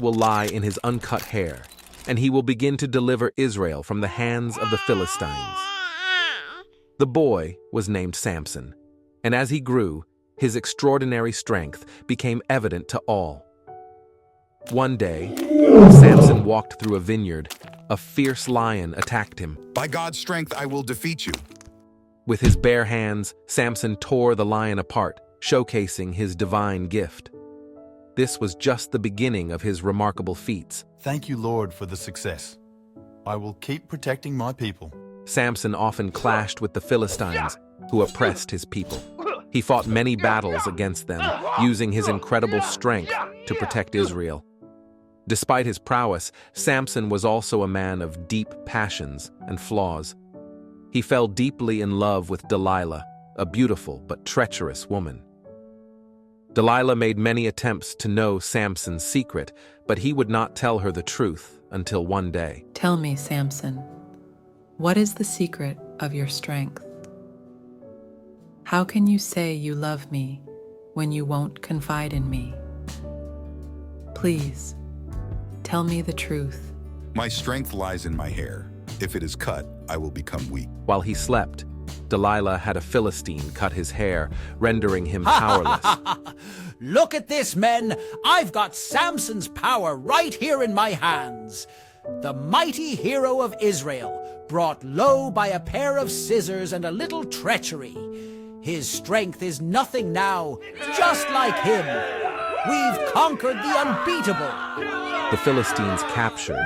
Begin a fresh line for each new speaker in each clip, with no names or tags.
will lie in his uncut hair, and he will begin to deliver Israel from the hands of the Philistines. The boy was named Samson, and as he grew, his extraordinary strength became evident to all. One day, while Samson walked through a vineyard, a fierce lion attacked him.
By God's strength, I will defeat you.
With his bare hands, Samson tore the lion apart, showcasing his divine gift. This was just the beginning of his remarkable feats.
Thank you, Lord, for the success. I will keep protecting my people.
Samson often clashed with the Philistines, who oppressed his people. He fought many battles against them, using his incredible strength to protect Israel. Despite his prowess, Samson was also a man of deep passions and flaws. He fell deeply in love with Delilah, a beautiful but treacherous woman. Delilah made many attempts to know Samson's secret, but he would not tell her the truth until one day.
Tell me, Samson, what is the secret of your strength? How can you say you love me when you won't confide in me? Please, tell me the truth.
My strength lies in my hair. If it is cut, I will become weak.
While he slept, Delilah had a Philistine cut his hair, rendering him powerless.
Look at this, men! I've got Samson's power right here in my hands. The mighty hero of Israel, brought low by a pair of scissors and a little treachery. His strength is nothing now, just like him. We've conquered the unbeatable.
The Philistines captured,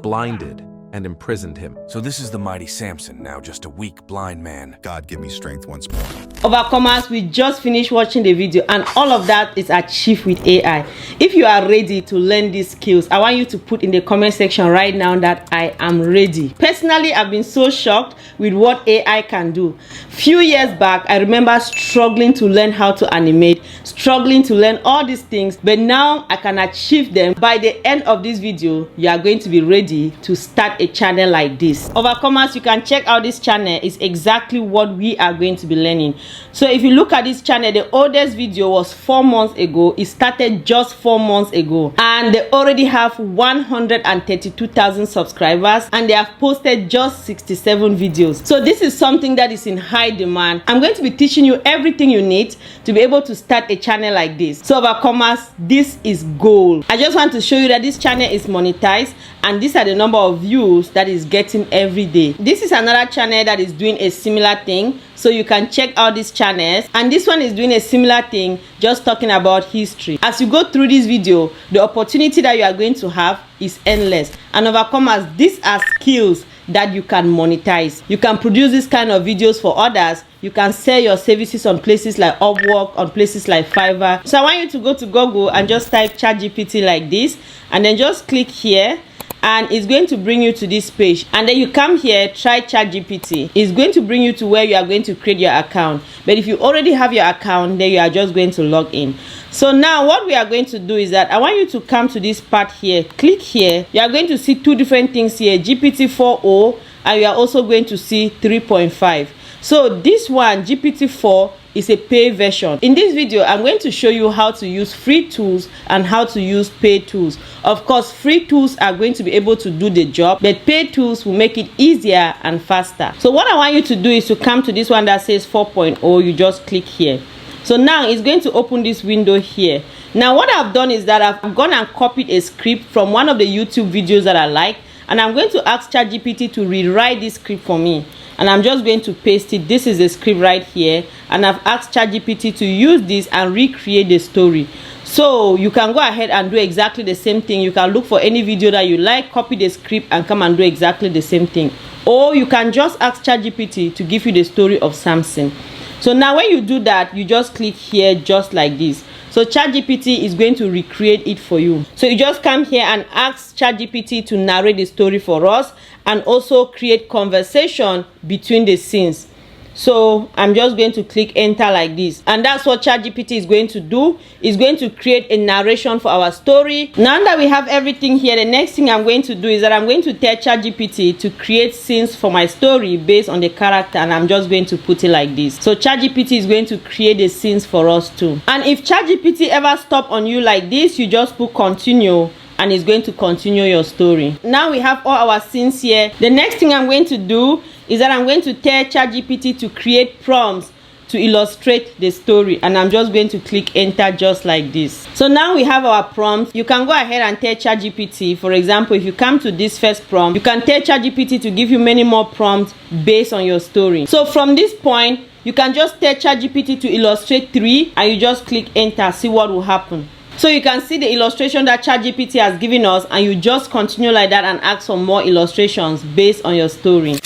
blinded, and imprisoned him.
So this is the mighty Samson, now just a weak, blind man.
God, give me strength once more.
Overcomers, we just finished watching the video, and all of that is achieved with AI. If you are ready to learn these skills, I want you to put in the comment section right now that I am ready. Personally, I've been so shocked with what AI can do. Few years back, I remember struggling to learn how to animate, struggling to learn all these things, but now I can achieve them. By the end of this video, you are going to be ready to start a channel like this. Overcomers, you can check out this channel. It's exactly what we are going to be learning. So if you look at this channel, the oldest video was 4 months ago. It started just 4 months ago, and they already have 132,000 subscribers, and they have posted just 67 videos. So this is something that is in high demand. I'm going to be teaching you everything you need to be able to start a channel like this. So Overcomers, this is gold. I just want to show you that this channel is monetized, and these are the number of views that is getting every day. This is another channel that is doing a similar thing, so you can check out these channels, and this one is doing a similar thing, just talking about history. As you go through this video, the opportunity that you are going to have is endless. And Overcomers, these are skills that you can monetize. You can produce this kind of videos for others. You can sell your services on places like Upwork, on places like Fiverr. So I want you to go to Google and just type ChatGPT like this, and then just click here, and it's going to bring you to this page. And then you come here, try ChatGPT. It's going to bring you to where you are going to create your account. But if you already have your account, then you are just going to log in. So now what we are going to do is that I want you to come to this part here. Click here. You are going to see two different things here, GPT 4.0, and you are also going to see 3.5. So this one, GPT-4, is a paid version. In this video, I'm going to show you how to use free tools and how to use paid tools. Of course, free tools are going to be able to do the job, but paid tools will make it easier and faster. So what I want you to do is to come to this one that says 4.0. You just click here. So now it's going to open this window here. Now what I've done is that I've gone and copied a script from one of the YouTube videos that I like, and I'm going to ask ChatGPT to rewrite this script for me. And I'm just going to paste it. This is the script right here, and I've asked ChatGPT to use this and recreate the story. So you can go ahead and do exactly the same thing. You can look for any video that you like, copy the script, and come and do exactly the same thing. Or you can just ask ChatGPT to give you the story of Samson. So now when you do that, you just click here just like this. So ChatGPT is going to recreate it for you. So you just come here and ask ChatGPT to narrate the story for us, and also create conversation between the scenes. So I'm just going to click enter like this, and that's what ChatGPT is going to do. It's going to create a narration for our story. Now that we have everything here, the next thing I'm going to do is that I'm going to tell ChatGPT to create scenes for my story based on the character, and I'm just going to put it like this. So ChatGPT is going to create the scenes for us too. And if ChatGPT ever stop on you like this, you just put continue, and it's going to continue your story. Now we have all our scenes here. The next thing I'm going to do is that I'm going to tell ChatGPT to create prompts to illustrate the story, and I'm just going to click enter just like this. So now we have our prompt. You can go ahead and tell ChatGPT, for example, if you come to this first prompt, you can tell ChatGPT to give you many more prompts based on your story. So from this point, you can just tell ChatGPT to illustrate 3, and you just click enter, see what will happen. So you can see the illustration that ChatGPT has given us, and you just continue like that and ask for more illustrations based on your story.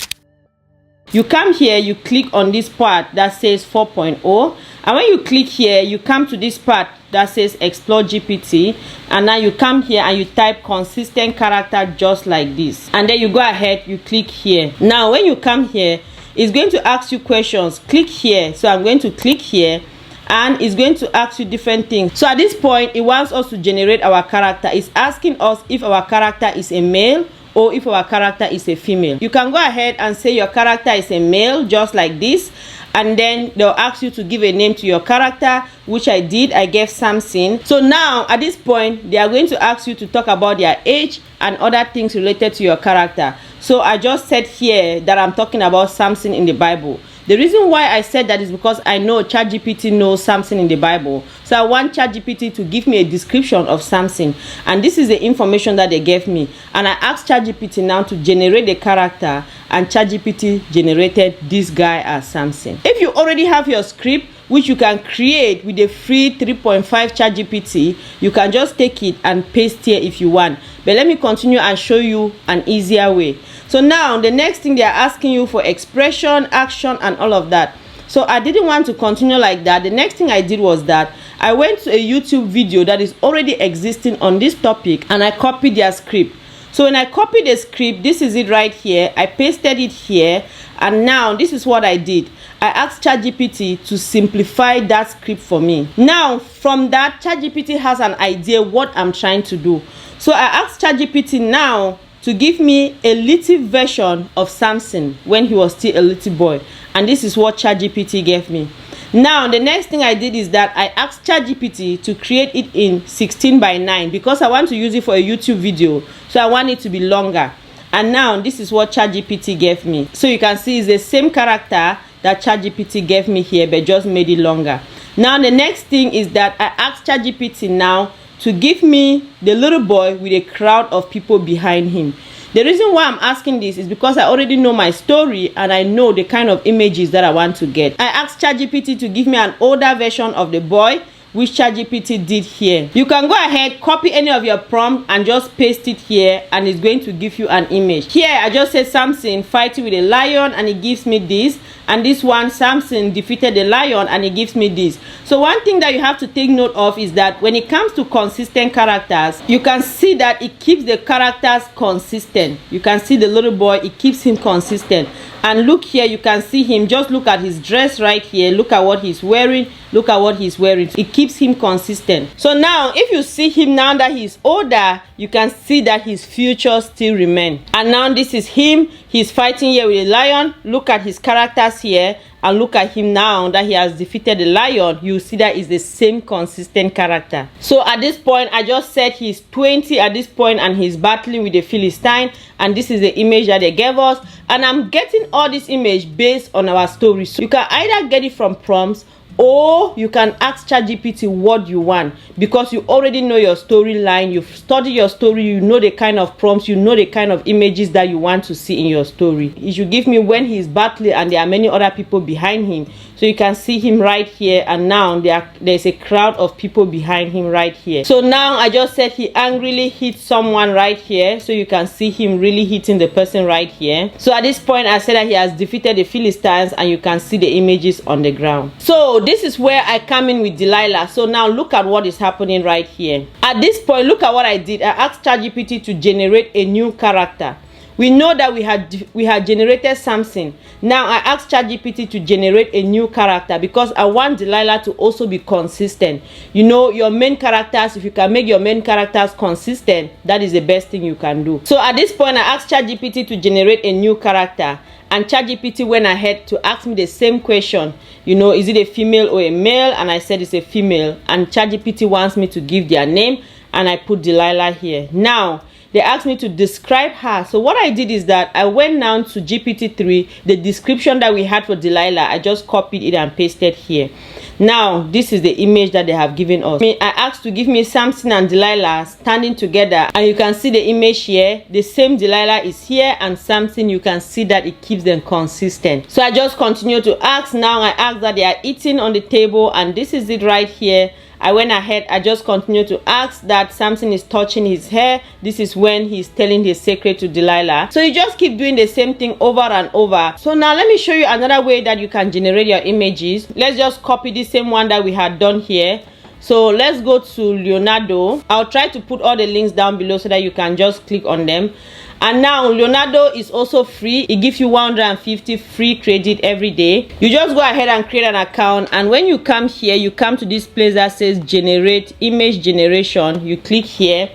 You come here, you click on this part that says 4.0, and when you click here, you come to this part that says explore GPT, and now you come here and you type consistent character just like this, and then you go ahead, you click here. Now when you come here, it's going to ask you questions. Click here. So I'm going to click here, and it's going to ask you different things. So at this point, it wants us to generate our character. It's asking us if our character is a male or if our character is a female. You can go ahead and say your character is a male just like this, and then they'll ask you to give a name to your character, which I did. I gave Samson. So now at this point, they are going to ask you to talk about their age and other things related to your character. So I just said here that I'm talking about Samson in the Bible. The reason why I said that is because I know ChatGPT knows Samson in the Bible. So I want ChatGPT to give me a description of Samson. And this is the information that they gave me. And I asked ChatGPT now to generate the character, and ChatGPT generated this guy as Samson. If you already have your script, which you can create with the free 3.5 ChatGPT, you can just take it and paste here if you want. But let me continue and show you an easier way. So now the next thing, they are asking you for expression, action, and all of that. So I didn't want to continue like that. The next thing I did was that I went to a YouTube video that is already existing on this topic, and I copied their script. So when I copied the script, this is it right here. I pasted it here, and now this is what I did. I asked ChatGPT to simplify that script for me. Now from that, ChatGPT has an idea what I'm trying to do. So I asked ChatGPT now to give me a little version of Samson when he was still a little boy, and this is what ChatGPT gave me. Now the next thing I did is that I asked ChatGPT to create it in 16:9 because I want to use it for a YouTube video, so I want it to be longer. And now this is what ChatGPT gave me. So you can see it's the same character that ChatGPT gave me here, but just made it longer. Now the next thing is that I asked ChatGPT now to give me the little boy with a crowd of people behind him. The reason why I'm asking this is because I already know my story, and I know the kind of images that I want to get. I asked ChatGPT to give me an older version of the boy, which ChatGPT did here. You can go ahead, copy any of your prompt and just paste it here, and it's going to give you an image. Here I just said Samson fighting with a lion, and it gives me this. And this one, Samson defeated the lion, and it gives me this. So one thing that you have to take note of is that when it comes to consistent characters, you can see that it keeps the characters consistent. You can see the little boy, it keeps him consistent. And look here, you can see him. Just look at his dress right here. Look at what he's wearing. Look at what he's wearing. It keeps him consistent. So now, if you see him now that he's older, you can see that his future still remains. And now this is him. He's fighting here with a lion. Look at his characters here. And look at him now that he has defeated the lion. You see that is the same consistent character. So at this point, I just said he's 20 at this point, and he's battling with the Philistine. And this is the image that they gave us. And I'm getting all this image based on our story. So you can either get it from prompts, or you can ask ChatGPT what you want, because you already know your storyline, you've studied your story, you know the kind of prompts, you know the kind of images that you want to see in your story. It should give me when he's battling and there are many other people behind him. So you can see him right here, and now there's a crowd of people behind him right here. So now I just said he angrily hit someone right here, so you can see him really hitting the person right here. So at this point I said that he has defeated the Philistines, and you can see the images on the ground. So this is where I come in with Delilah. So now look at what is happening right here. At this point, look at what I did. I asked ChatGPT to generate a new character. We know that we had generated Samson. Now I asked ChatGPT to generate a new character because I want Delilah to also be consistent. You know, your main characters, if you can make your main characters consistent, that is the best thing you can do. So at this point, I asked ChatGPT to generate a new character. And ChatGPT went ahead to ask me the same question. You know, is it a female or a male? And I said it's a female. And ChatGPT wants me to give their name. and I put Delilah here. Now they asked me to describe her. So what I did is that I went down to GPT-3, the description that we had for Delilah, I just copied it and pasted here. Now this is the image that they have given us. I asked to give me Samson and Delilah standing together, and you can see the image here. The same Delilah is here, and Samson, you can see that it keeps them consistent. So I just continue to ask. Now I asked that they are eating on the table, and this is it right here. I went ahead, I just continued to ask that Samson is touching his hair. This is when he's telling his secret to Delilah. So you just keep doing the same thing over and over. So now let me show you another way that you can generate your images. Let's just copy the same one that we had done here. So let's go to Leonardo. I'll try to put all the links down below so that you can just click on them. And now Leonardo is also free. It gives you 150 free credit every day. You just go ahead and create an account, and when you come here, you come to this place that says generate image generation. You click here,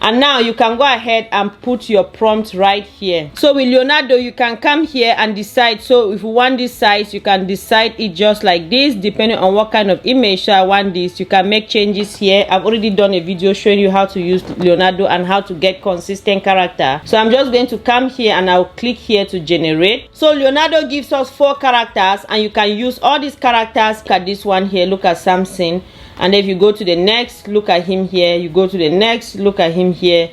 and now you can go ahead and put your prompt right here. So with Leonardo, you can come here and decide. So if you want this size, you can decide it just like this, depending on what kind of image. So I want this. You can make changes here. I've already done a video showing you how to use Leonardo and how to get consistent character. So I'm just going to come here and I'll click here to generate. So Leonardo gives us 4 characters, and you can use all these characters. Look at this one here. Look at Samson. And if you go to the next, look at him here. You go to the next, look at him here.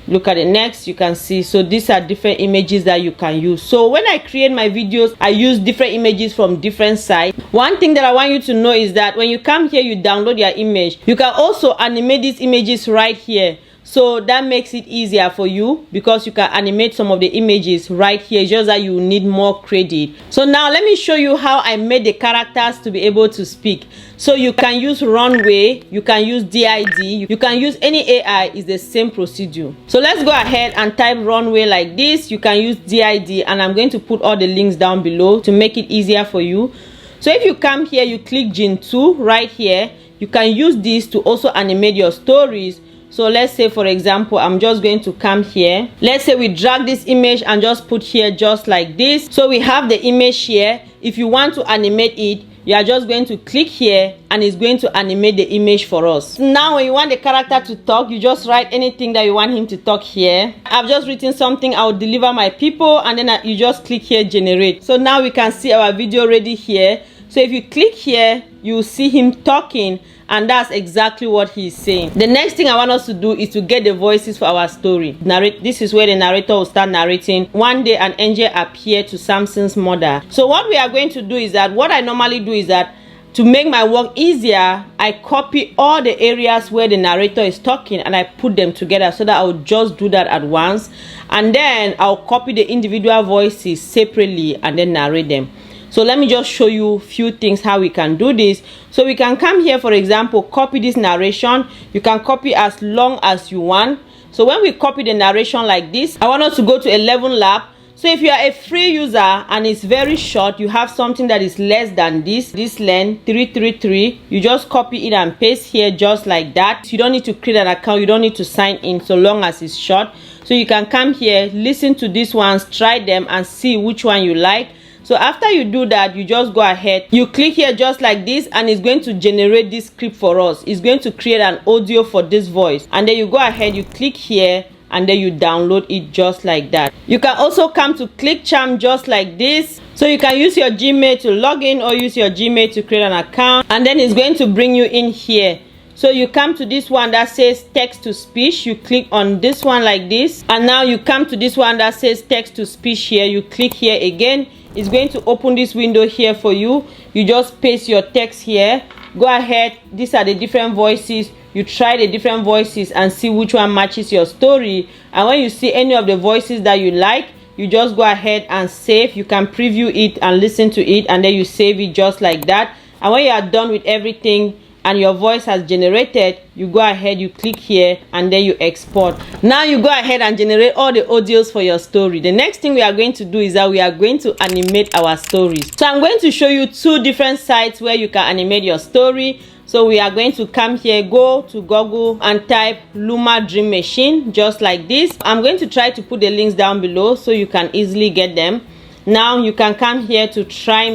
Look at the next, you can see. So these are different images that you can use. So when I create my videos, I use different images from different sites. One thing that I want you to know is that when you come here, you download your image. You can also animate these images right here. So that makes it easier for you because you can animate some of the images right here. It's just that you need more credit. So now let me show you how I made the characters to be able to speak. So you can use Runway, you can use DID, you can use any AI. It's the same procedure. So let's go ahead and type Runway like this. You can use DID, and I'm going to put all the links down below to make it easier for you. So if you come here, you click Gen 2 right here. You can use this to also animate your stories. So let's say, for example, I'm just going to come here. Let's say we drag this image and just put here just like this. So we have the image here. If you want to animate it, you are just going to click here and it's going to animate the image for us. Now when you want the character to talk, you just write anything that you want him to talk here. I've just written something, I will deliver my people, and then you just click here, generate. So now we can see our video ready here. So if you click here, you will see him talking, and that's exactly what he's saying. The next thing I want us to do is to get the voices for our story. This is where the narrator will start narrating. One day an angel appeared to Samson's mother. So what we are going to do is that, what I normally do is that, to make my work easier, I copy all the areas where the narrator is talking and I put them together so that I will just do that at once. And then I'll copy the individual voices separately and then narrate them. So let me just show you a few things how we can do this. So we can come here, for example, copy this narration. You can copy as long as you want. So when we copy the narration like this, I want us to go to 11 lap. So if you are a free user and it's very short, you have something that is less than this length, 333, you just copy it and paste here just like that. You don't need to create an account, you don't need to sign in, so long as it's short. So you can come here, listen to these ones, try them and see which one you like. So after you do that, you just go ahead, you click here just like this, and it's going to generate this script for us. It's going to create an audio for this voice, and then you go ahead, you click here, and then you download it just like that. You can also come to ClickCharm just like this. So you can use your Gmail to log in or use your Gmail to create an account, and then it's going to bring you in here. So you come to this one that says text to speech, you click on this one like this, and now you come to this one that says text to speech here, you click here again. It's going to open this window here for you. You just paste your text here. Go ahead, these are the different voices. You try the different voices and see which one matches your story. And when you see any of the voices that you like, you just go ahead and save. You can preview it and listen to it, and then you save it just like that. And when you are done with everything and your voice has generated, you go ahead, you click here, and then you export. Now you go ahead and generate all the audios for your story. The next thing we are going to do is that we are going to animate our stories. So I'm going to show you 2 different sites where you can animate your story. So we are going to come here, go to Google and type Luma Dream Machine just like this. I'm going to try to put the links down below so you can easily get them. Now you can come here to try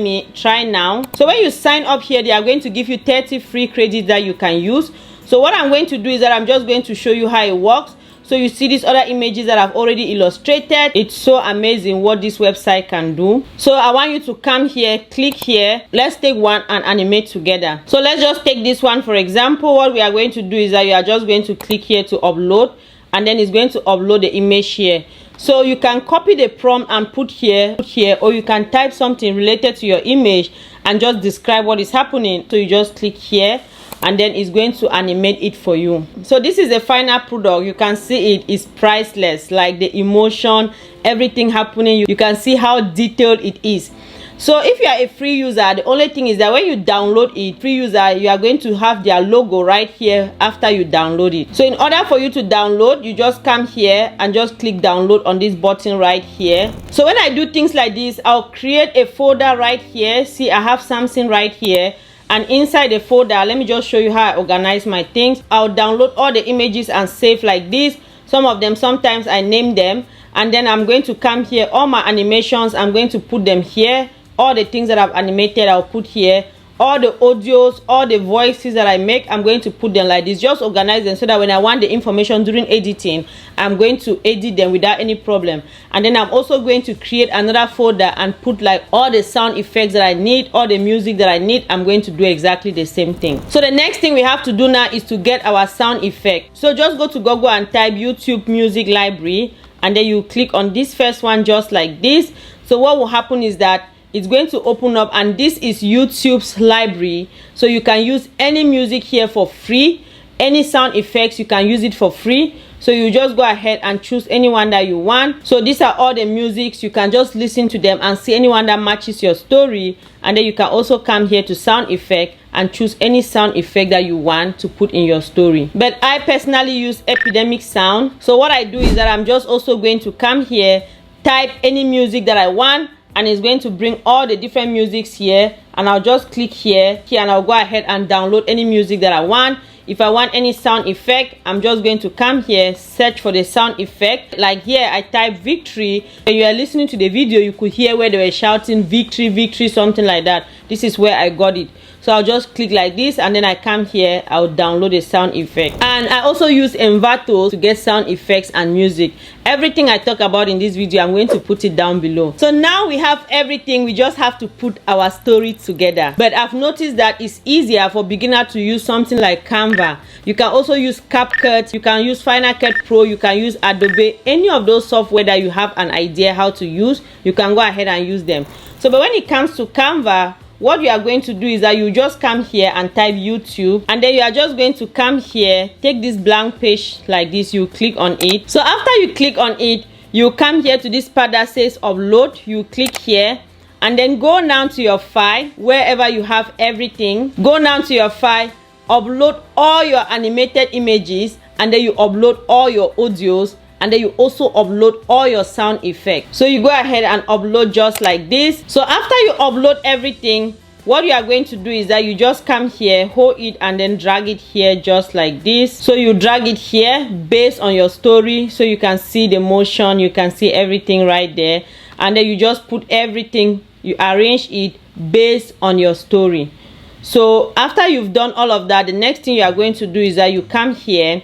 now. So when you sign up here, they are going to give you 30 free credits that you can use. So what I'm going to do is that I'm just going to show you how it works. So you see these other images that I've already illustrated. It's so amazing what this website can do. So I want you to come here, click here. Let's take one and animate together. So let's just take this one for example. What we are going to do is that you are just going to click here to upload, and then it's going to upload the image here. So you can copy the prompt and put here, or you can type something related to your image and just describe what is happening. So you just click here, and then it's going to animate it for you. So this is the final product. You can see it is priceless, like the emotion, everything happening. You can see how detailed it is. So if you are a free user, the only thing is that when you download it, free user, you are going to have their logo right here after you download it. So in order for you to download, you just come here and just click download on this button right here. So when I do things like this, I'll create a folder right here. See, I have something right here. And inside the folder, let me just show you how I organize my things. I'll download all the images and save like this. Some of them, sometimes I name them. And then I'm going to come here. All my animations, I'm going to put them here. All the things that I've animated, I'll put here. All the audios, all the voices that I make, I'm going to put them like this. Just organize them so that when I want the information during editing, I'm going to edit them without any problem. And then I'm also going to create another folder and put like all the sound effects that I need, all the music that I need. I'm going to do exactly the same thing. So the next thing we have to do now is to get our sound effect. So just go to Google and type YouTube Music Library, and then you click on this first one just like this. So what will happen is that it's going to open up, and this is YouTube's library. So you can use any music here for free, any sound effects, you can use it for free. So you just go ahead and choose anyone that you want. So these are all the musics. You can just listen to them and see anyone that matches your story. And then you can also come here to sound effect and choose any sound effect that you want to put in your story. But I personally use epidemic sound. So what I do is that I'm just also going to come here, type any music that I want, and it's going to bring all the different musics here, and I'll just click here and I'll go ahead and download any music that I want. If I want any sound effect, I'm just going to come here, search for the sound effect. Like here, I type victory. When you are listening to the video, you could hear where they were shouting victory, victory, something like that. This is where I got it. So I'll just click like this, and then I come here, I'll download a sound effect. And I also use Envato to get sound effects and music. Everything I talk about in this video, I'm going to put it down below. So now we have everything, we just have to put our story together. But I've noticed that it's easier for beginner to use something like Canva. You can also use CapCut, you can use Final Cut Pro, you can use Adobe. Any of those software that you have an idea how to use, you can go ahead and use them. So but when it comes to Canva, what you are going to do is that you just come here and type YouTube, and then you are just going to come here, take this blank page like this, you click on it. So after you click on it, you come here to this part that says upload, you click here, and then go down to your file, wherever you have everything, go down to your file, upload all your animated images, and then you upload all your audios, and then you also upload all your sound effects. So you go ahead and upload just like this. So after you upload everything, what you are going to do is that you just come here, hold it, and then drag it here just like this. So you drag it here based on your story, so you can see the motion, you can see everything right there, and then you just put everything, you arrange it based on your story. So after you've done all of that, the next thing you are going to do is that you come here,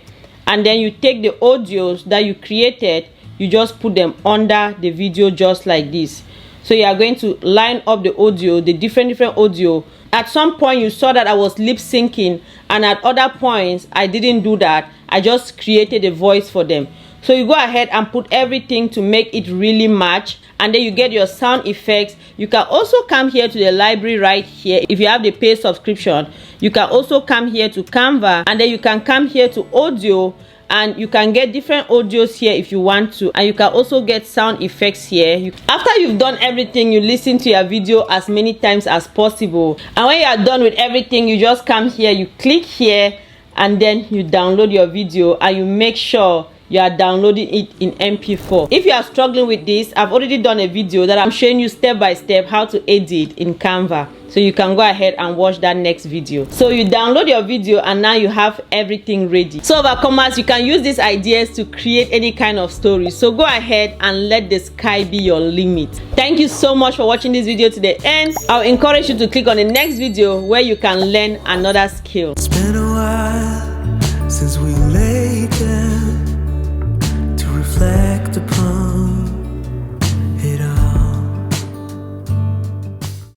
and then you take the audios that you created, you just put them under the video just like this. So you are going to line up the audio, the different audio. At some point you saw that I was lip syncing, and at other points I didn't do that. I just created a voice for them. So you go ahead and put everything to make it really match, and then you get your sound effects. You can also come here to the library right here. If you have the paid subscription, you can also come here to Canva, and then you can come here to audio, and you can get different audios here if you want to, and you can also get sound effects here. After you've done everything, you listen to your video as many times as possible, and when you are done with everything, you just come here, you click here, and then you download your video, and you make sure you are downloading it in MP4. If you are struggling with this, I've already done a video that I'm showing you step by step how to edit in Canva, so you can go ahead and watch that next video. So you download your video, and now you have everything ready. So overcomers, you can use these ideas to create any kind of story. So go ahead and let the sky be your limit. Thank you so much for watching this video to the end. I'll encourage you to click on the next video where you can learn another skill.
It's been a while, since we